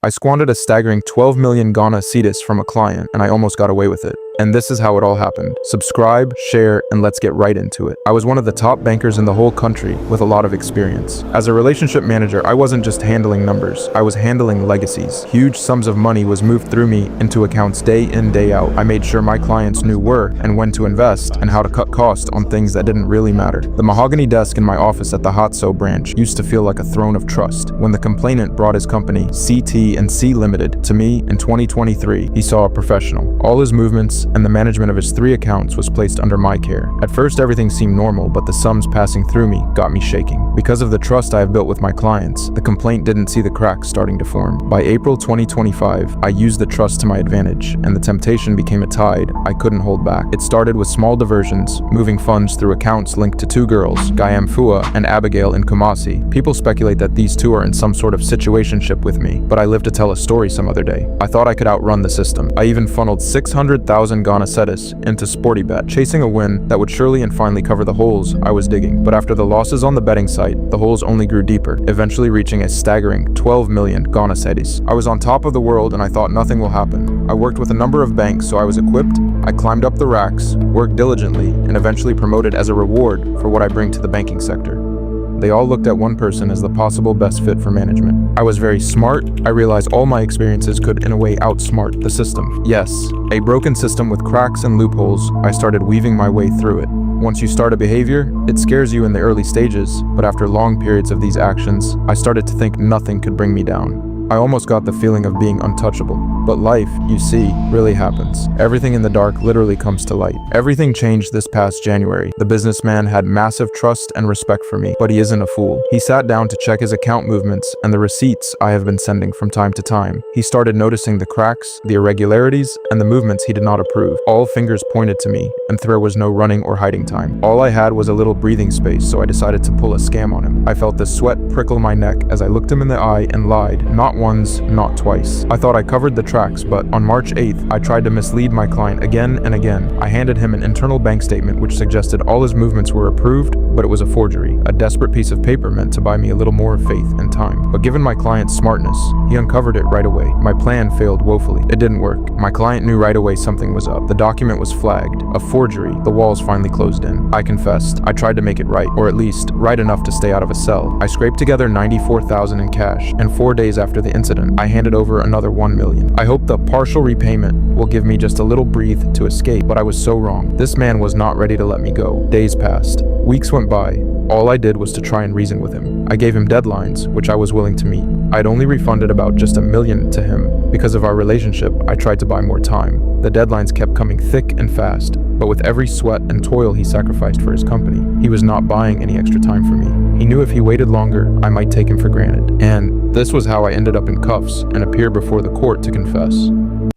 I squandered a staggering 12 million Ghana cedis from a client, and I almost got away with it. And this is how it all happened. Subscribe, share, and let's get right into it. I was one of the top bankers in the whole country with a lot of experience. As a relationship manager, I wasn't just handling numbers, I was handling legacies. Huge sums of money was moved through me into accounts day in, day out. I made sure my clients knew where and when to invest and how to cut costs on things that didn't really matter. The mahogany desk in my office at the Haatso branch used to feel like a throne of trust. When the complainant brought his company, CT&C Limited, to me in 2023, he saw a professional. All his movements and the management of his 3 accounts was placed under my care. At first, everything seemed normal, but the sums passing through me got me shaking. Because of the trust I have built with my clients, the complaint didn't see the cracks starting to form. By April 2025, I used the trust to my advantage, and the temptation became a tide I couldn't hold back. It started with small diversions, moving funds through accounts linked to 2 girls, Gayamfua and Abigail in Kumasi. People speculate that these 2 are in some sort of situationship with me, but I live to tell a story some other day. I thought I could outrun the system. I even funneled 600,000 Ghana cedis into SportyBet, chasing a win that would surely and finally cover the holes I was digging. But after the losses on the betting site, the holes only grew deeper, eventually reaching a staggering 12 million Ghana cedis. I was on top of the world and I thought nothing will happen. I worked with a number of banks, so I was equipped. I climbed up the racks, worked diligently, and eventually promoted as a reward for what I bring to the banking sector. They all looked at one person as the possible best fit for management. I was very smart. I realized all my experiences could in a way outsmart the system. Yes, a broken system with cracks and loopholes. I started weaving my way through it. Once you start a behavior, it scares you in the early stages, but after long periods of these actions, I started to think nothing could bring me down. I almost got the feeling of being untouchable. But life, you see, really happens. Everything in the dark literally comes to light. Everything changed this past January. The businessman had massive trust and respect for me, but he isn't a fool. He sat down to check his account movements and the receipts I have been sending from time to time. He started noticing the cracks, the irregularities, and the movements he did not approve. All fingers pointed to me, and there was no running or hiding time. All I had was a little breathing space, so I decided to pull a scam on him. I felt the sweat prickle my neck as I looked him in the eye and lied, not once, not twice. I thought I covered the tracks, but on March 8th, I tried to mislead my client again and again. I handed him an internal bank statement which suggested all his movements were approved, but it was a forgery. A desperate piece of paper meant to buy me a little more faith and time. But given my client's smartness, he uncovered it right away. My plan failed woefully. It didn't work. My client knew right away something was up. The document was flagged. A forgery. The walls finally closed in. I confessed. I tried to make it right, or at least right enough to stay out of a cell. I scraped together 94,000 in cash, and 4 days after the incident, I handed over another 1 million. I hoped the partial repayment will give me just a little breathe to escape, but I was so wrong. This man was not ready to let me go. Days passed. Weeks went by. All I did was to try and reason with him. I gave him deadlines, which I was willing to meet. I'd only refunded about just $1 million to him. Because of our relationship, I tried to buy more time. The deadlines kept coming thick and fast, but with every sweat and toil he sacrificed for his company, he was not buying any extra time for me. He knew if he waited longer, I might take him for granted. And this was how I ended up in cuffs and appeared before the court to confess.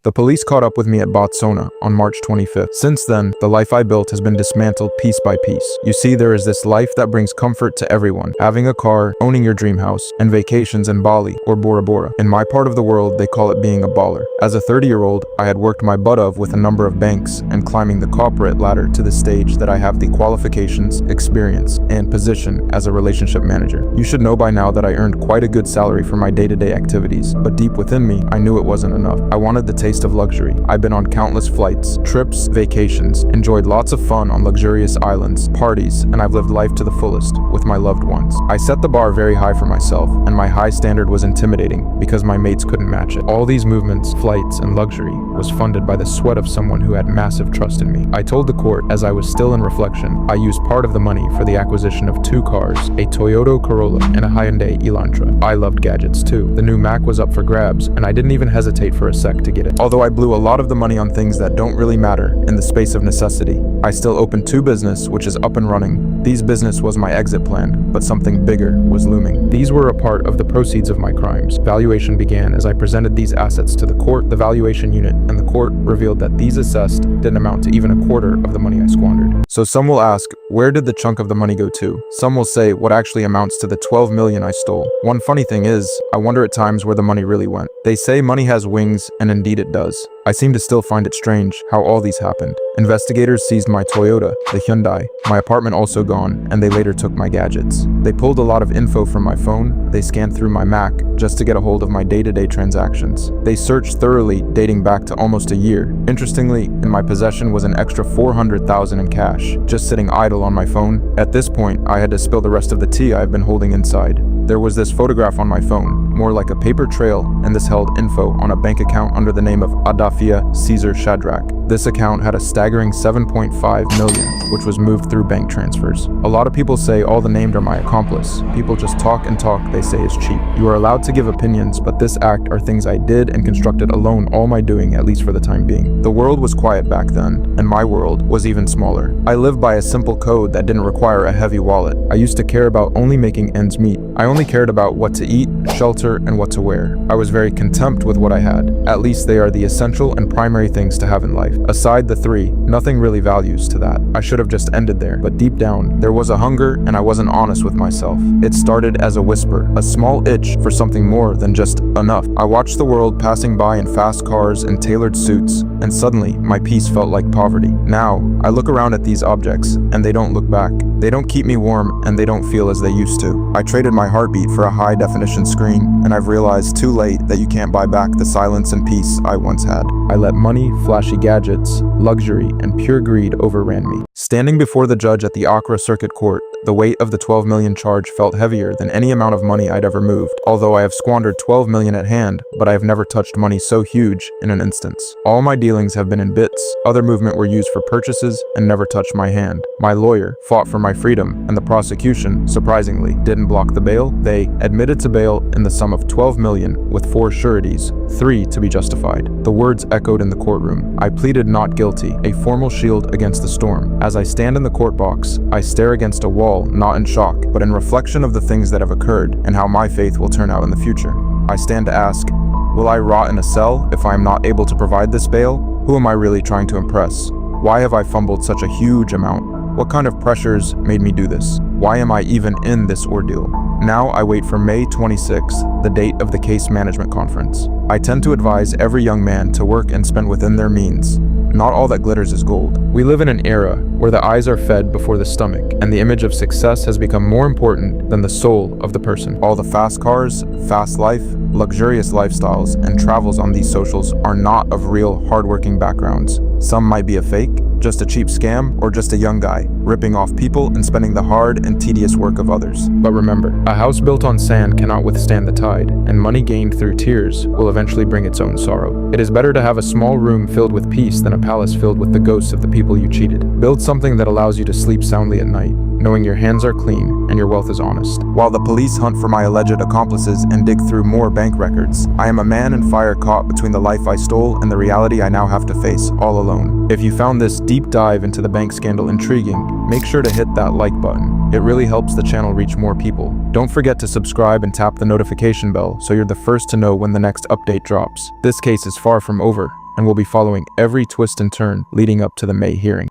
The police caught up with me at Botswana on March 25th. Since then, the life I built has been dismantled piece by piece. You see, there is this life that brings comfort to everyone. Having a car, owning your dream house, and vacations in Bali or Bora Bora. In my part of the world, they call it being a baller. As a 30-year-old, I had worked my butt off with a number of banks and climbing the corporate ladder to the stage that I have the qualifications, experience, and position as a relationship manager. You should know by now that I earned quite a good salary for my day-to-day activities, but deep within me, I knew it wasn't enough. I wanted the taste of luxury. I've been on countless flights, trips, vacations, enjoyed lots of fun on luxurious islands, parties, and I've lived life to the fullest with my loved ones. I set the bar very high for myself, and my high standard was intimidating because my mates couldn't match it. All these movements, flights, and luxury was funded by the sweat of someone who had massive trust in me. I told the court, as I was still in reflection, I used part of the money for the acquisition of 2 cars, a Toyota Corolla and a Hyundai Elantra. I loved gadgets too. The new Mac was up for grabs, and I didn't even hesitate for a sec to get it. Although I blew a lot of the money on things that don't really matter in the space of necessity, I still opened 2 business, which is up and running. These business was my exit plan, but something bigger was looming. These were a part of the proceeds of my crimes. Valuation began as I presented these assets to the court, the valuation unit, and the court revealed that these assessed didn't amount to even a quarter of the money I squandered. So some will ask, where did the chunk of the money go to? Some will say what actually amounts to the 12 million I stole. One funny thing is, is, I wonder at times where the money really went. They say money has wings, and indeed it does. I seem to still find it strange how all these happened. Investigators seized my Toyota, the Hyundai, my apartment also gone, and they later took my gadgets. They pulled a lot of info from my phone, they scanned through my Mac just to get a hold of my day-to-day transactions. They searched thoroughly, dating back to almost a year. Interestingly, in my possession was an extra $400,000 in cash, just sitting idle on my phone. At this point, I had to spill the rest of the tea I've been holding inside. There was this photograph on my phone, more like a paper trail, and this held info on a bank account under the name of Adafia Seizure Shadrach. This account had a staggering 7.5 million, which was moved through bank transfers. A lot of people say all the named are my accomplice. People just talk and talk, they say is cheap. You are allowed to give opinions, but this act are things I did and constructed alone, all my doing, at least for the time being. The world was quiet back then, and my world was even smaller. I lived by a simple code that didn't require a heavy wallet. I used to care about only making ends meet. I only cared about what to eat, shelter, and what to wear. I was very content with what I had. At least they are the essential and primary things to have in life. Aside the three, nothing really values to that. I should have just ended there, but deep down, there was a hunger and I wasn't honest with myself. It started as a whisper, a small itch for something more than just enough. I watched the world passing by in fast cars and tailored suits, and suddenly, my peace felt like poverty. Now, I look around at these objects, and they don't look back. They don't keep me warm, and they don't feel as they used to. I traded my heartbeat for a high-definition screen, and I've realized too late that you can't buy back the silence and peace I once had. I let money, flashy gadgets, luxury, and pure greed overran me. Standing before the judge at the Accra Circuit Court, the weight of the 12 million charge felt heavier than any amount of money I'd ever moved. Although I have squandered 12 million at hand, but I have never touched money so huge in an instance. All my dealings have been in bits, other movement were used for purchases, and never touched my hand. My lawyer fought for my freedom, and the prosecution, surprisingly, didn't block the bail. They admitted to bail in the sum of 12 million with 4 sureties, 3 to be justified. The words echoed in the courtroom. I pleaded not guilty, a formal shield against the storm. As I stand in the court box, I stare against a wall, not in shock, but in reflection of the things that have occurred and how my faith will turn out in the future. I stand to ask, will I rot in a cell if I am not able to provide this bail? Who am I really trying to impress? Why have I fumbled such a huge amount? What kind of pressures made me do this? Why am I even in this ordeal? Now I wait for May 26th, the date of the case management conference. I tend to advise every young man to work and spend within their means. Not all that glitters is gold. We live in an era where the eyes are fed before the stomach, and the image of success has become more important than the soul of the person. All the fast cars, fast life, luxurious lifestyles, and travels on these socials are not of real, hardworking backgrounds. Some might be a fake, just a cheap scam, or just a young guy, ripping off people and spending the hard and tedious work of others. But remember, a house built on sand cannot withstand the tide, and money gained through tears will eventually bring its own sorrow. It is better to have a small room filled with peace than a palace filled with the ghosts of the people you cheated. Build something that allows you to sleep soundly at night, knowing your hands are clean and your wealth is honest. While the police hunt for my alleged accomplices and dig through more bank records, I am a man in fire caught between the life I stole and the reality I now have to face all alone. If you found this deep dive into the bank scandal intriguing, make sure to hit that like button. It really helps the channel reach more people. Don't forget to subscribe and tap the notification bell so you're the first to know when the next update drops. This case is far from over, and we'll be following every twist and turn leading up to the May hearing.